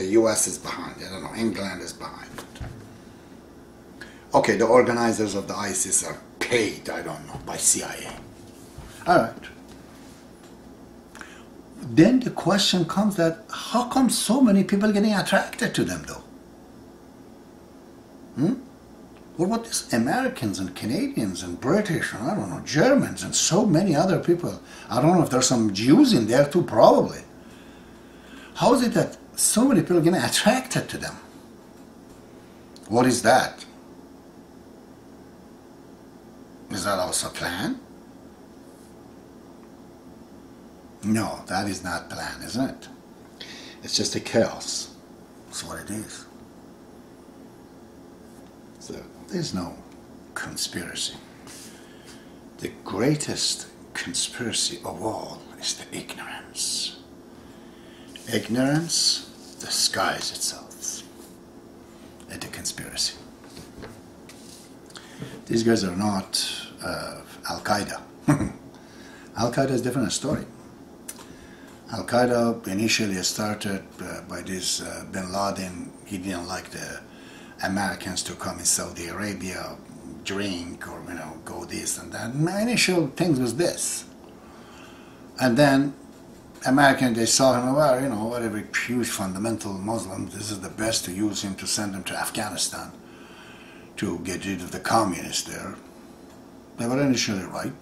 The US is behind. I don't know. England is behind. Okay, the organizers of the ISIS are paid, I don't know, by CIA. All right. Then the question comes that how come so many people getting attracted to them though? What about these Americans and Canadians and British and I don't know, Germans and so many other people? I don't know if there's some Jews in there too, probably. How is it that so many people are getting attracted to them? What is that? Is that also a plan? No, that is not plan, isn't it? It's just a chaos. That's what it is. So there's no conspiracy. The greatest conspiracy of all is the ignorance. Ignorance disguises itself into conspiracy. These guys are not Al-Qaeda. Al-Qaeda is a different story. Al-Qaeda initially started by this bin Laden. He didn't like the Americans to come in Saudi Arabia, drink or go this and that. My initial things was this. And then Americans, they saw him, well, whatever huge fundamental Muslim, this is the best to use him to send him to Afghanistan to get rid of the communists there. They were initially right.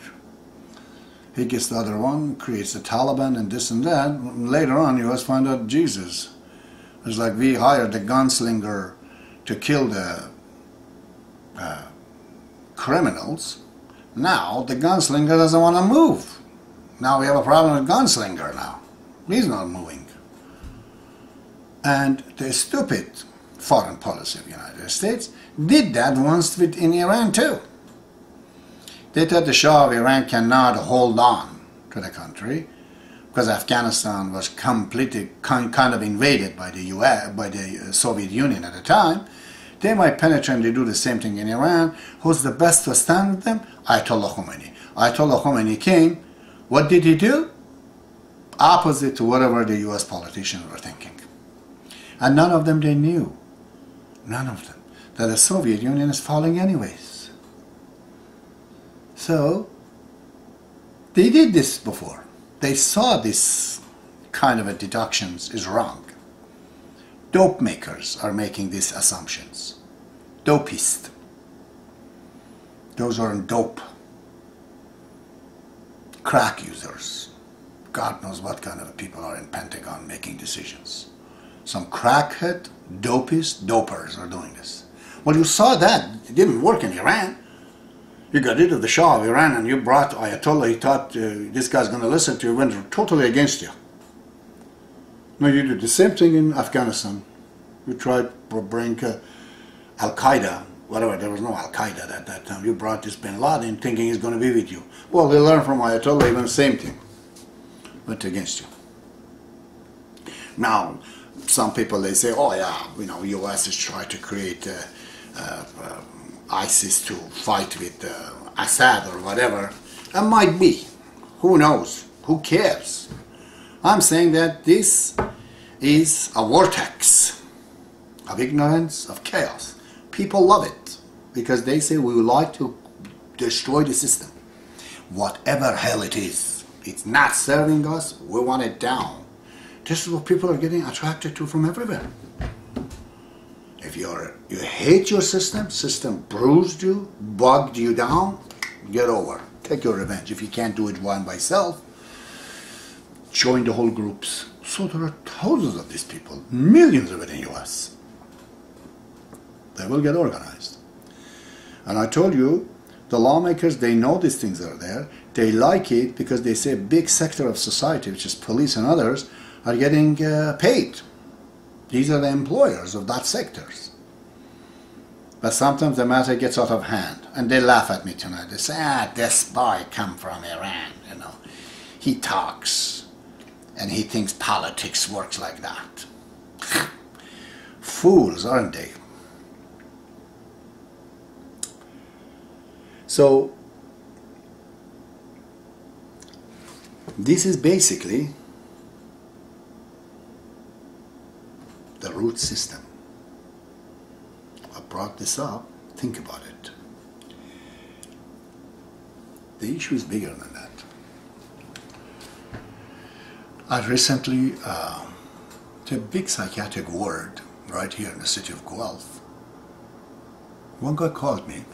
He gets the other one, creates the Taliban and this and that. Later on, you always find out Jesus. It's like we hired the gunslinger to kill the criminals. Now the gunslinger doesn't want to move. Now we have a problem with gunslinger now. He's not moving. And the stupid foreign policy of the United States did that once in Iran too. They thought the Shah of Iran cannot hold on to the country because Afghanistan was completely kind of invaded by the US, by the Soviet Union at the time. They might penetrate and they do the same thing in Iran. Who's the best to stand with them? Ayatollah Khomeini. Ayatollah Khomeini came. What did he do? Opposite to whatever the US politicians were thinking. And none of them they knew. None of them. That the Soviet Union is falling anyways. So, they did this before. They saw this kind of a deductions is wrong. Dope makers are making these assumptions. Dopists. Those are on dope. Crack users. God knows what kind of people are in Pentagon making decisions. Some crackhead, dopists, dopers are doing this. Well, you saw that. It didn't work in Iran. You got rid of the Shah of Iran and you brought Ayatollah. He thought this guy's going to listen to you. Went totally against you. No, you did the same thing in Afghanistan. You tried to bring Al-Qaeda, whatever. There was no Al-Qaeda at that time. You brought this bin Laden thinking he's going to be with you. Well, they learned from Ayatollah even the same thing. Went against you. Now, some people, they say, oh yeah, US is trying to create ISIS to fight with Assad or whatever. That might be. Who knows? Who cares? I'm saying that this is a vortex of ignorance, of chaos. People love it because they say we would like to destroy the system. Whatever hell it is, it's not serving us, we want it down. This is what people are getting attracted to from everywhere. If you hate your system bruised you, bugged you down, get over. Take your revenge. If you can't do it one by yourself, join the whole groups. So there are thousands of these people, millions of it in the US. They will get organized. And I told you, the lawmakers, they know these things are there. They like it because they say a big sector of society, which is police and others, are getting paid. These are the employers of that sectors. But sometimes the matter gets out of hand. And they laugh at me tonight. They say, this boy come from Iran, He talks. And he thinks politics works like that. Fools, aren't they? So, this is basically the the root system. I brought this up, think about it. The issue is bigger than that. I recently, to a big psychiatric ward right here in the city of Guelph, one guy called me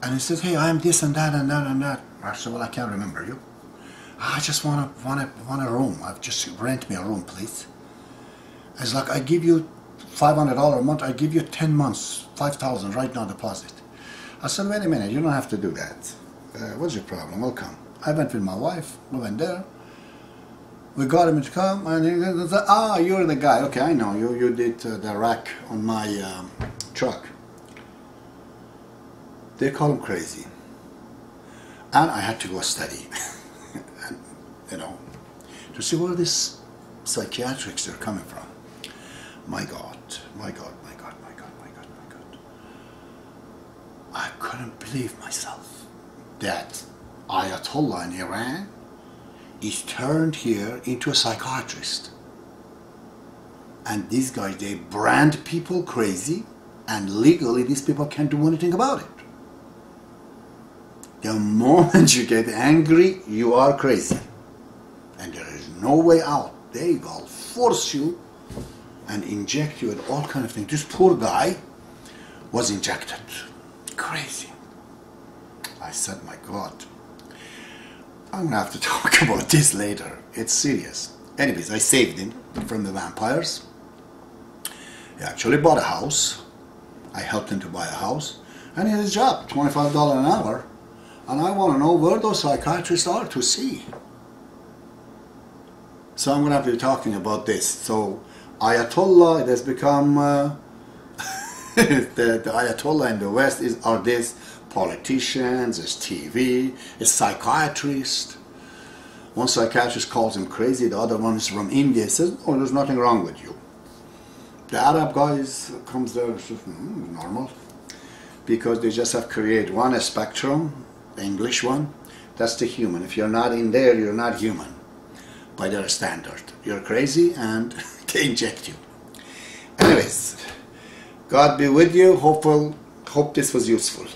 and he said, hey, I'm this and that and that and that. I said, well, I can't remember you. I just want a room. Just rent me a room, please. It's like, I give you $500 a month, I give you 10 months, 5,000 right now deposit. I said, wait a minute, you don't have to do that. What's your problem? We'll come. I went with my wife, we went there. We got him to come, and he said, ah, you're the guy. Okay, I know, you did the rack on my truck. They call him crazy. And I had to go study, and, you know, to see where these psychiatrics are coming from. My God, my God, my God, my God, my God, my God. I couldn't believe myself that Ayatollah in Iran is turned here into a psychiatrist. And these guys, they brand people crazy, and legally these people can't do anything about it. The moment you get angry, you are crazy. And there is no way out. They will force you and inject you with all kind of things. This poor guy was injected. Crazy. I said, my God, I'm gonna have to talk about this later. It's serious. Anyways, I saved him from the vampires. He actually bought a house. I helped him to buy a house. And he had his job, $25 an hour. And I want to know where those psychiatrists are to see. So I'm going to have to be talking about this. So Ayatollah, it has become, the Ayatollah in the West are these politicians, it's TV, it's psychiatrists. One psychiatrist calls him crazy, the other one is from India, says, oh, there's nothing wrong with you. The Arab guys comes there and says, normal. Because they just have created one spectrum, the English one, that's the human. If you're not in there, you're not human by their standard. You're crazy and they inject you. Anyways, God be with you. Hope this was useful.